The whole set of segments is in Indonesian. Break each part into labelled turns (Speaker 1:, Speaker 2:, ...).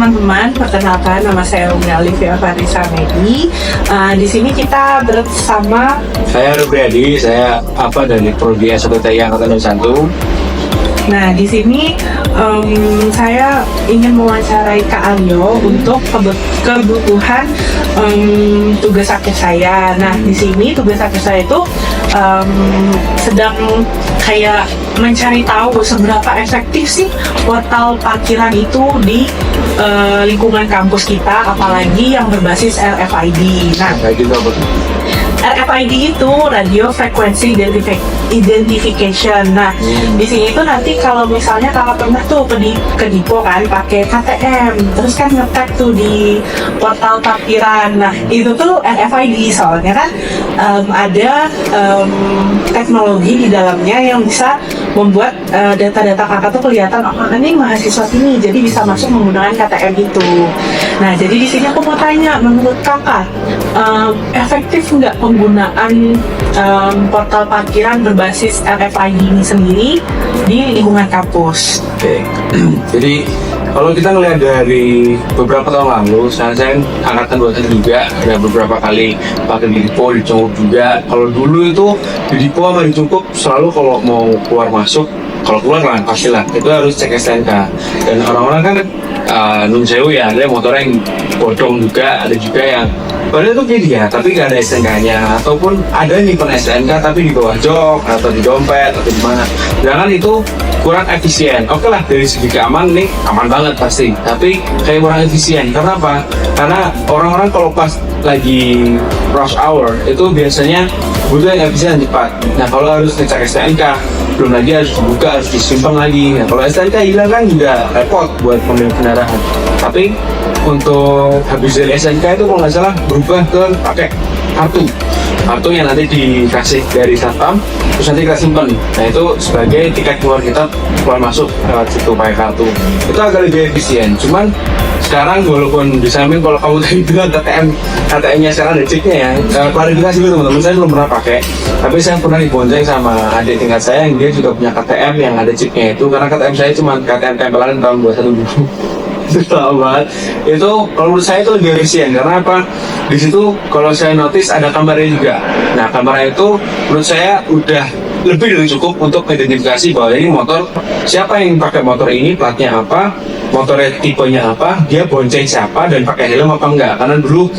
Speaker 1: teman-teman, perkenalkan nama saya Umi Alivia Farisa Medi. Di sini kita bersama
Speaker 2: Saya Rubriadi, saya dari Prodi S1TI Angkatan 21.
Speaker 1: Nah, di sini saya ingin mewawancarai Kak Aryo untuk kebutuhan tugas akhir saya. Nah, di sini tugas akhir saya itu sedang kayak mencari tahu seberapa efektif sih portal parkiran itu di lingkungan kampus kita, apalagi yang berbasis RFID. Nah, RFID itu Radio Frequency Identification. Nah, di sini itu nanti kalau misalnya kakak pernah tuh ke Dipo kan pakai KTM, terus kan nge-tag tuh di portal parkiran. Nah, itu tuh RFID soalnya kan ada teknologi di dalamnya yang bisa membuat data-data kakak tuh kelihatan, oh ini mahasiswa sini, jadi bisa masuk menggunakan KTM itu. Nah, jadi di sini aku mau tanya, menurut kakak efektif nggak penggunaan portal parkiran berbasis RFID ini sendiri di lingkungan kampus?
Speaker 2: Oke. Jadi kalau kita ngelihat dari beberapa tahun lalu, saya angkatan 21 juga ada beberapa kali pakai di Dipo, di Cungkup juga. Kalau dulu itu di Dipo sama di Cungkup selalu kalau mau keluar masuk, kalau keluar lah pastilah itu harus cek STNK. Dan orang-orang kan nun sewu ya, ada motornya yang bodong juga, ada juga yang padahal itu kayak dia, tapi nggak ada STNK-nya, ataupun ada yang nyimpen STNK tapi di bawah jok atau di dompet atau di mana. Sedangkan itu kurang efisien. Oke lah, dari segi keamanan nih aman banget pasti, tapi kayak kurang efisien. Karena apa? Karena orang-orang kalau pas lagi rush hour itu biasanya butuh yang efisien dan cepat. Nah, kalau harus ngecek STNK, belum lagi harus dibuka, harus disimpan lagi. Nah, kalau STNK hilang kan juga repot buat pemilik kendaraan. Tapi untuk habis dari STNK itu kalau nggak salah berubah ke pakai kartu yang nanti dikasih dari satpam, terus nanti kita simpan. Nah, itu sebagai tiket keluar kita keluar masuk lewat situ pakai kartu. Itu agak lebih efisien. Cuman sekarang walaupun di samping kalau kamu tadi bilang KTM-nya sekarang ada chipnya ya, klarifikasi dulu teman-teman, saya belum pernah pakai, tapi saya pernah dibonceng sama adik tingkat saya yang dia juga punya KTM yang ada chipnya itu, karena KTM saya cuma KTM tempelan tahun 21 dulu. Setelah banget itu kalau menurut saya itu lebih efisien. Karena apa? Di situ kalau saya notice ada kameranya juga. Nah, kameranya itu menurut saya udah lebih dari cukup untuk identifikasi bahwa ini motor, siapa yang pakai motor ini, platnya apa, motornya tipenya apa, dia bonceng siapa, dan pakai helm apa enggak. Karena dulu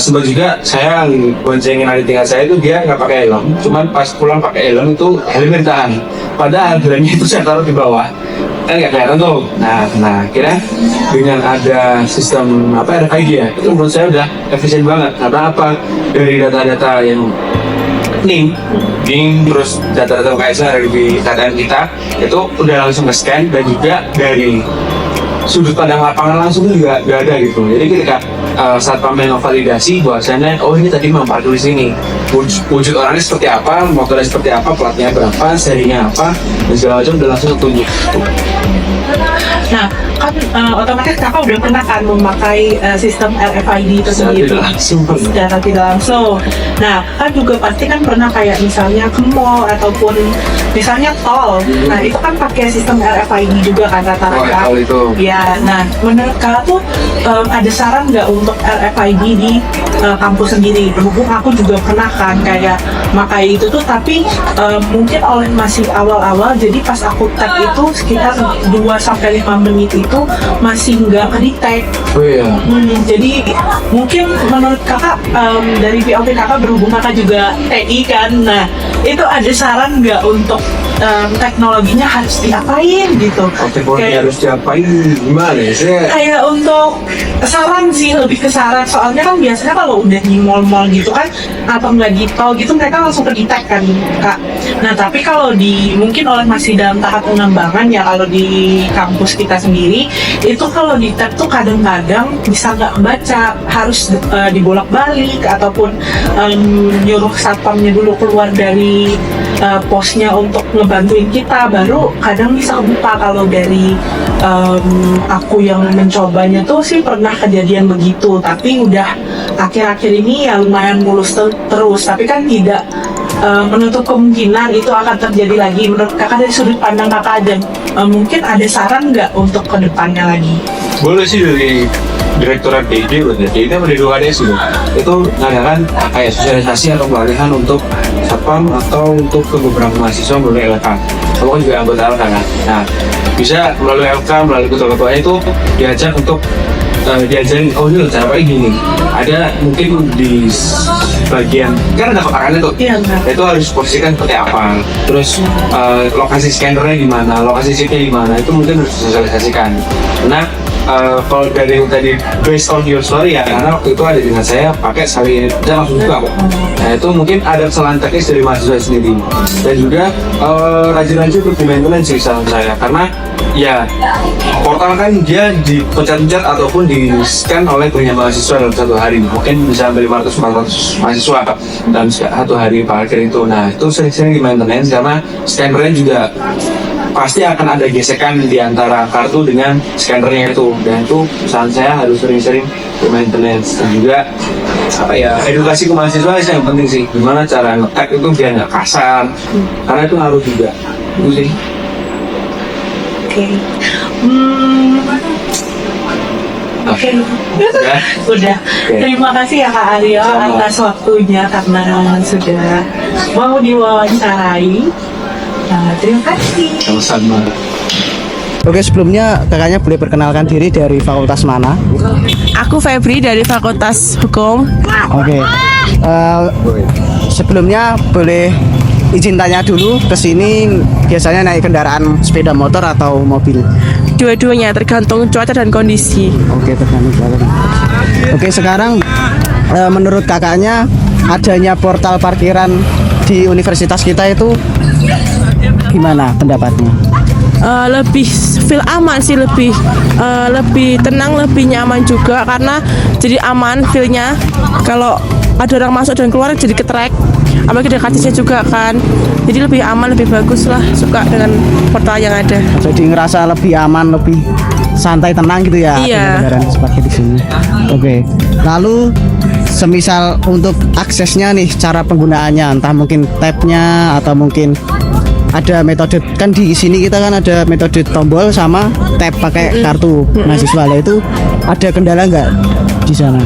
Speaker 2: sempat juga saya boncengin adik tingkat saya itu dia nggak pakai helm, cuman pas pulang pakai helm itu helmnya ditahan, padahal helmnya itu saya taruh di bawah, kan nggak kelihatan tuh. Nah kira dengan ada sistem RFID ya, itu menurut saya udah efisien banget. Karena apa? Dari data-data yang NIM, terus data-data UKS ada di KTM kita itu udah langsung ke scan, dan juga dari sudut pandang lapangan langsung juga nggak ada gitu. Jadi ketika satpam yang validasi bahwasanya oh ini tadi memang parkir di sini, wujud orangnya seperti apa, motornya seperti apa, platnya berapa, serinya apa, dan segala macam udah langsung tertunjuk.
Speaker 1: Nah, kan otomatis kakak udah pernah kan memakai sistem RFID itu sendiri secara tidak langsung. Nah, kan juga pasti kan pernah kayak misalnya ke mall ataupun misalnya tol. Nah, itu kan pakai sistem RFID juga kan rata-rata. Ya, nah menurut kakak tuh ada saran nggak untuk RFID di kampus sendiri? Berhubung aku juga pernah kan kayak makai itu tuh, tapi mungkin oleh masih awal-awal, jadi pas aku tag itu sekitar 2-5 menit itu masih nggak ke-detect.
Speaker 2: Oh iya.
Speaker 1: Jadi mungkin menurut kakak dari POV kakak, berhubung kakak juga TI kan, nah itu ada saran nggak untuk teknologinya harus diapain gitu?
Speaker 2: Teknologinya harus diapain gimana ya?
Speaker 1: Kayak untuk saran sih, lebih ke saran, soalnya kan biasanya kalau udah di mall-mall gitu kan atau nggak di tol gitu mereka langsung ke-detect kan kak. Nah tapi kalau mungkin oleh masih dalam tahap pengembangan ya, kalau di kampus kita sendiri itu kalau di tab tuh kadang-kadang bisa nggak baca, harus dibolak-balik ataupun nyuruh satpamnya dulu keluar dari posnya untuk ngebantuin kita, baru kadang bisa kebuka. Kalau dari aku yang mencobanya tuh sih pernah kejadian begitu, tapi udah akhir-akhir ini ya lumayan mulus terus, tapi kan tidak menutup kemungkinan itu akan terjadi lagi. Menurut kakak dari sudut pandang kakak aja, mungkin ada saran nggak untuk kedepannya lagi?
Speaker 2: boleh sih dari Direktorat DD, berarti ini dari 2KDS gitu. Itu ngadakan kayak sosialisasi atau pelatihan untuk satpam atau untuk ke beberapa mahasiswa melalui LK. Kamu kan juga anggota LK kan? Nah, bisa melalui LK, melalui ketua-ketuanya itu diajak untuk diajarin, oh ini cara pakai gini. Ada mungkin di bagian, kan ada kotakannya tuh.
Speaker 1: Iya, benar.
Speaker 2: Itu harus posisikan seperti apa. Terus lokasi scannernya di mana, lokasi chipnya di mana, itu mungkin harus disosialisasikan. Nah, kalau dari yang tadi based on your story ya, karena waktu itu ada dengan saya pakai sekali saya langsung buka kok. Nah itu mungkin ada kesalahan teknis dari mahasiswa sendiri dan juga rajin-rajin untuk di maintenance sih saran saya, karena ya portal kan dia dipencet-pencet ataupun di scan oleh banyak mahasiswa dalam satu hari, mungkin bisa sampai 500-400 mahasiswa dalam satu hari parkir itu. Nah itu sering-sering di maintenance karena scannernya juga pasti akan ada gesekan di antara kartu dengan scannernya itu, dan itu saran saya harus sering-sering di maintenance. Dan juga apa ya, edukasi ke mahasiswa yang penting sih, gimana cara nge-tag itu biar nggak kasar, karena itu ngaruh juga itu sih.
Speaker 1: Oke. Oke.
Speaker 2: Ya.
Speaker 1: Udah.
Speaker 2: Oke.
Speaker 1: Terima kasih ya Kak Aryo
Speaker 2: Sama.
Speaker 1: atas waktunya karena sudah mau diwawancarai. Nah, terima kasih.
Speaker 2: Sama-sama.
Speaker 3: Oke, sebelumnya kakaknya boleh perkenalkan diri dari fakultas mana?
Speaker 4: Aku Febri dari Fakultas Hukum.
Speaker 3: Oke. Sebelumnya boleh izin tanya dulu, ke sini biasanya naik kendaraan sepeda motor atau mobil?
Speaker 4: Dua-duanya tergantung cuaca dan kondisi.
Speaker 3: Oke, tergantung jalan. Oke, sekarang menurut kakaknya adanya portal parkiran di universitas kita itu gimana pendapatnya?
Speaker 4: Lebih feel aman sih, lebih tenang, lebih nyaman juga karena jadi aman feelnya. Kalau ada orang masuk dan keluar jadi ketrack, apalagi ada karcisnya juga kan, jadi lebih aman, lebih bagus lah. Suka dengan portal yang ada.
Speaker 3: Jadi ngerasa lebih aman, lebih santai, tenang gitu ya?
Speaker 4: Iya.
Speaker 3: Kendaraan seperti di sini. Oke. Lalu semisal untuk aksesnya nih, cara penggunaannya, entah mungkin tab-nya atau mungkin ada metode, kan di sini kita kan ada metode tombol sama tab pakai kartu mahasiswa. Lah itu ada kendala nggak di sana?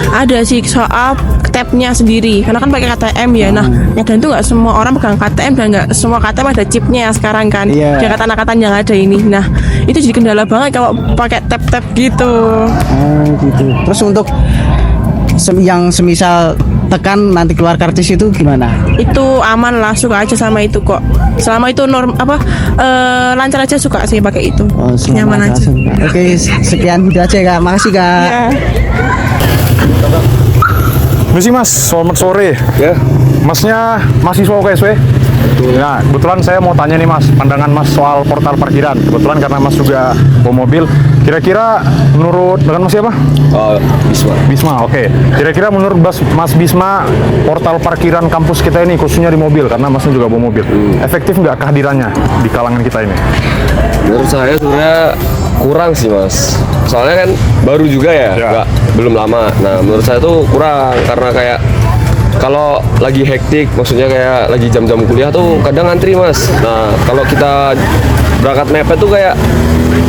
Speaker 4: Ada sih soal tab-nya sendiri, karena kan pakai KTM ya. Nah, dan itu nggak semua orang pegang KTM dan nggak semua KTM ada chipnya sekarang kan.
Speaker 3: Iya.
Speaker 4: Angkatan-angkatan yang ada ini. Nah, itu jadi kendala banget kalau pakai tab-tab gitu.
Speaker 3: Oh gitu. Terus untuk yang semisal tekan nanti keluar karcis itu gimana?
Speaker 4: Itu aman lah, suka aja sama itu kok. Selama itu lancar aja, suka sih pakai itu.
Speaker 3: Oh,
Speaker 4: Nyaman aja.
Speaker 3: Oke, sekian udah aja Kak. Makasih Kak.
Speaker 4: Ya.
Speaker 5: Misi Mas, selamat sore.
Speaker 2: Ya.
Speaker 5: Masnya mahasiswa UKSW? Nah, kebetulan saya mau tanya nih Mas, pandangan Mas soal portal parkiran. Kebetulan karena Mas juga bawa mobil, kira-kira menurut dengan Mas siapa?
Speaker 2: Bisma.
Speaker 5: Bisma, oke. Kira-kira menurut Mas Bisma, portal parkiran kampus kita ini khususnya di mobil, karena Masnya juga bawa mobil, efektif nggak kehadirannya di kalangan kita ini?
Speaker 6: Menurut saya sebenarnya kurang sih Mas. Soalnya kan baru juga ya,
Speaker 5: Ya.
Speaker 6: belum lama. Nah menurut saya tuh kurang karena kayak kalau lagi hektik, maksudnya kayak lagi jam-jam kuliah tuh kadang ngantri Mas. Nah kalau kita berangkat mepet tuh kayak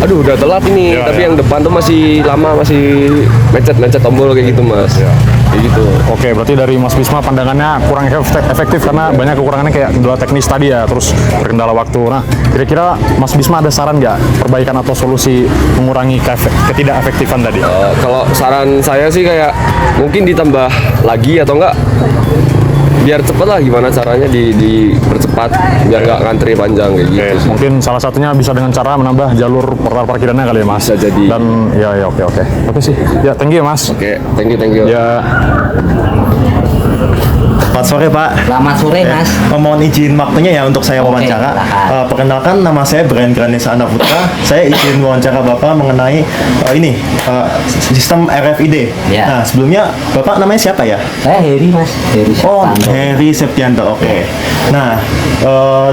Speaker 6: aduh udah telat ini,
Speaker 5: Ya,
Speaker 6: tapi
Speaker 5: ya.
Speaker 6: yang depan tuh masih lama, masih mencet tombol kayak gitu Mas. Kayak gitu.
Speaker 5: Oke, berarti dari Mas Bisma pandangannya kurang efektif karena banyak kekurangannya kayak kendala teknis tadi ya, terus berkendala waktu. Nah, kira-kira Mas Bisma ada saran nggak perbaikan atau solusi mengurangi ketidakefektifan tadi?
Speaker 6: Kalau saran saya sih kayak mungkin ditambah lagi atau enggak biar cepet lah, gimana caranya dipercepat biar nggak ngantri panjang kayak
Speaker 5: Oke,
Speaker 6: gitu sih.
Speaker 5: mungkin salah satunya bisa dengan cara menambah jalur portal parkirannya kali ya Mas.
Speaker 6: Bisa jadi.
Speaker 5: Dan ya oke sih. Ya, thank you Mas.
Speaker 6: Oke, thank you.
Speaker 5: Ya.
Speaker 7: Selamat sore Pak.
Speaker 8: Selamat sore Mas.
Speaker 7: Mohon izin waktunya ya untuk saya
Speaker 8: Oke,
Speaker 7: wawancara.
Speaker 8: silakan.
Speaker 7: Perkenalkan nama saya Brian Granesa Anaputra. Saya izin wawancara Bapak mengenai sistem RFID.
Speaker 8: Ya.
Speaker 7: Nah sebelumnya Bapak namanya siapa ya?
Speaker 8: Saya Heri Mas. Heri
Speaker 7: Oh,
Speaker 8: Septanto.
Speaker 7: Heri Septianto. Oke. Nah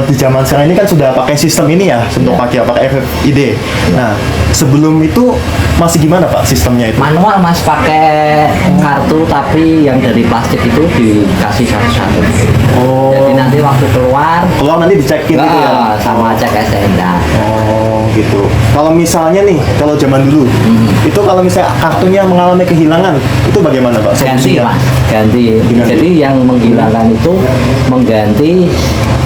Speaker 7: di zaman sekarang ini kan sudah pakai sistem ini ya, untuk pakai RFID. Nah sebelum itu masih gimana Pak sistemnya itu?
Speaker 8: Manual Mas, pakai kartu tapi yang dari plastik itu dikasih satu-satu.
Speaker 7: Oh.
Speaker 8: Jadi nanti waktu keluar
Speaker 7: Nanti dicek gitu ya?
Speaker 8: sama cek STNK.
Speaker 7: Oh begitu. Kalau misalnya nih, kalau zaman dulu, itu kalau misalnya kartunya mengalami kehilangan, itu bagaimana Pak?
Speaker 8: Ganti
Speaker 7: Solusinya?
Speaker 8: mas, ganti.
Speaker 7: Diganti.
Speaker 8: Jadi yang menghilangkan itu mengganti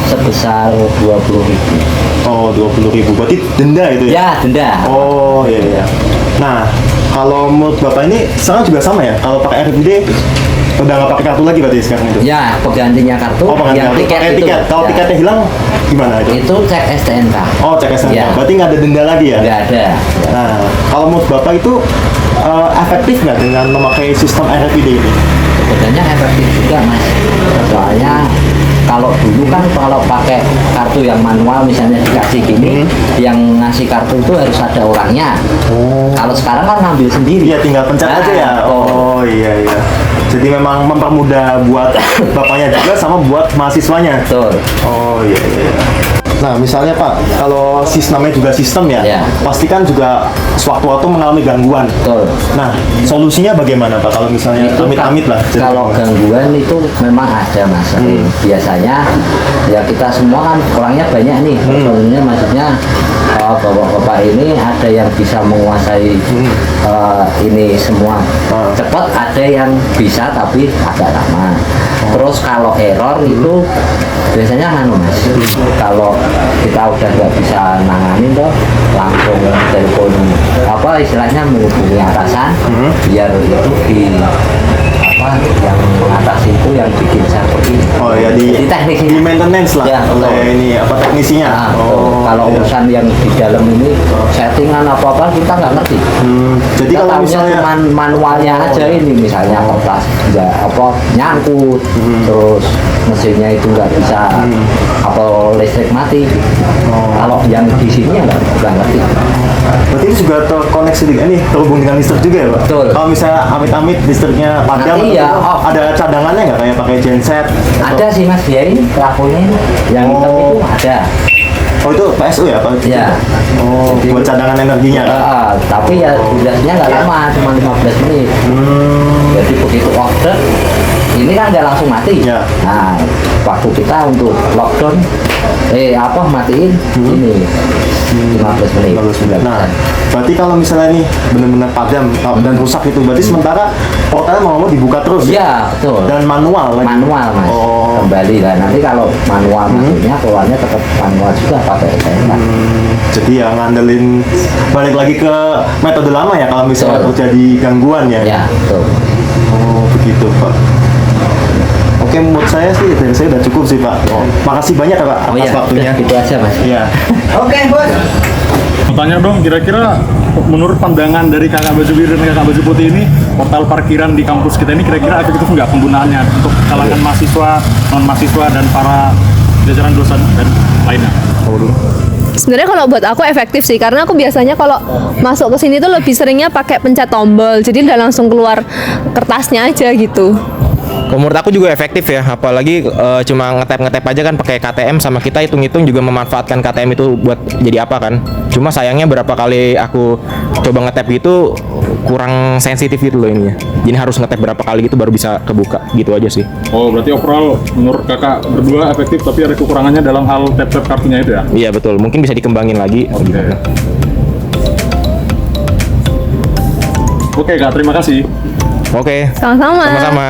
Speaker 8: sebesar 20.000.
Speaker 7: Oh, 20.000. Berarti denda itu ya?
Speaker 8: Ya denda.
Speaker 7: Oh, iya iya. Nah, kalau menurut Bapak ini sekarang juga sama ya? Kalau pakai RFID udah nggak pakai kartu lagi berarti sekarang itu?
Speaker 8: Ya penggantinya kartu.
Speaker 7: Oh, pengganti
Speaker 8: yang
Speaker 7: kartu.
Speaker 8: tiket
Speaker 7: Pakai
Speaker 8: itu.
Speaker 7: tiket. Kalau
Speaker 8: Ya.
Speaker 7: tiketnya hilang gimana itu?
Speaker 8: Itu cek STNK.
Speaker 7: Oh, cek SNK.
Speaker 8: Ya.
Speaker 7: Berarti nggak ada denda lagi ya?
Speaker 8: Nggak ada.
Speaker 7: Nah, kalau menurut Bapak itu efektif nggak dengan memakai sistem RFID ini?
Speaker 8: Sebenarnya efektif juga mas. Soalnya kalau dulu kan kalau pakai kartu yang manual misalnya dikasih gini, yang ngasih kartu itu harus ada orangnya. Kalau sekarang kan ngambil sendiri.
Speaker 7: Iya, tinggal pencet
Speaker 8: Nah,
Speaker 7: aja ya.
Speaker 8: betul.
Speaker 7: Oh, iya iya. Jadi memang mempermudah buat bapaknya juga sama buat mahasiswanya.
Speaker 8: Betul.
Speaker 7: Oh, iya iya. Nah, misalnya Pak, kalau namanya juga sistem ya,
Speaker 8: Ya.
Speaker 7: pasti kan juga sewaktu-waktu mengalami gangguan.
Speaker 8: Betul.
Speaker 7: Nah, solusinya bagaimana Pak? Kalau misalnya
Speaker 8: Itu
Speaker 7: amit-amit lah. jadi
Speaker 8: kalau
Speaker 7: gangguan.
Speaker 8: gangguan itu memang ada mas. Biasanya ya kita semua kan orangnya banyak nih. Sebenarnya maksudnya bapak-bapak ini ada yang bisa menguasai ini semua cepat, ada yang bisa tapi agak lama. Terus kalau error itu biasanya mas, kalau kita udah nggak bisa nanganin tuh langsung telepon apa istilahnya menghubungi atasan biar itu di apa yang mengatasi itu yang bikin server ini.
Speaker 7: Oh ya,
Speaker 8: Jadi teknisnya
Speaker 7: di maintenance lah
Speaker 8: Ya, betul.
Speaker 7: oleh ini apa teknisinya.
Speaker 8: Nah, betul. Kalau
Speaker 7: iya.
Speaker 8: urusan yang di dalam ini settingan apa kita nggak ngerti.
Speaker 7: Jadi
Speaker 8: Kita
Speaker 7: kalau
Speaker 8: tahunya
Speaker 7: misalnya
Speaker 8: cuman manualnya aja ini misalnya kertas nggak apa nyangkut, terus mesinnya itu nggak bisa apa listrik mati. Kalau yang di sini ya nggak ngerti.
Speaker 7: berarti ini juga terkoneksi dengan ini terhubung dengan listrik juga ya Pak?
Speaker 8: Betul.
Speaker 7: Kalau misalnya amit-amit listriknya padam,
Speaker 8: Nanti ya,
Speaker 7: atau ada cadangannya nggak kayak pakai genset?
Speaker 8: Ada sih mas dia ini pelakunya ini yang hitam itu ada.
Speaker 7: Oh itu PSU ya Pak?
Speaker 8: Ya.
Speaker 7: Oh,
Speaker 8: Jadi-
Speaker 7: buat cadangan energinya kan?
Speaker 8: Tapi ya durasinya nggak lama, cuma 15 menit. Jadi begitu order, ini kan nggak langsung mati.
Speaker 7: Ya.
Speaker 8: Nah, waktu kita untuk lockdown, matiin ini 15 menit.
Speaker 7: Nah, berarti kalau misalnya nih benar-benar padam dan rusak itu, berarti sementara portalnya mau dibuka terus ya?
Speaker 8: Iya, betul.
Speaker 7: Dan manual lagi?
Speaker 8: Manual mas,
Speaker 7: Oh.
Speaker 8: kembali lah. Nanti kalau manual maksudnya keluarnya tetap manual juga pakai STNK.
Speaker 7: Jadi ya ngandelin balik lagi ke metode lama ya kalau misalnya
Speaker 8: Betul.
Speaker 7: terjadi gangguan ya?
Speaker 8: Ya, betul.
Speaker 7: Oh begitu Pak. Oke, menurut saya sih dari saya udah cukup sih Pak. Makasih banyak ya Pak
Speaker 8: Oh
Speaker 7: atas
Speaker 8: ya,
Speaker 7: waktunya.
Speaker 8: udah gitu aja mas.
Speaker 7: Iya.
Speaker 1: Oke, bos.
Speaker 5: Mau tanya dong, kira-kira menurut pandangan dari kakak baju biru dan kakak baju putih ini, portal parkiran di kampus kita ini kira-kira efektif nggak penggunaannya untuk kalangan mahasiswa, non mahasiswa dan para jajaran dosen dan lainnya?
Speaker 9: Sebenarnya kalau buat aku efektif sih, karena aku biasanya kalau masuk ke sini tuh lebih seringnya pakai pencet tombol, jadi udah langsung keluar kertasnya aja gitu.
Speaker 10: Kalau menurut aku juga efektif ya, apalagi cuma ngetep aja kan pakai KTM, sama kita hitung-hitung juga memanfaatkan KTM itu buat jadi apa kan. Cuma sayangnya berapa kali aku coba ngetep gitu kurang sensitif gitu loh ininya. Jadi harus ngetep berapa kali gitu baru bisa kebuka gitu aja sih.
Speaker 5: Oh, berarti overall menurut kakak berdua efektif, tapi ada kekurangannya dalam hal tap-tap kartunya itu ya?
Speaker 10: Iya betul, mungkin bisa dikembangin lagi. Gimana.
Speaker 5: Oke Kak, terima kasih.
Speaker 10: Oke,
Speaker 9: Sama-sama.
Speaker 10: sama-sama.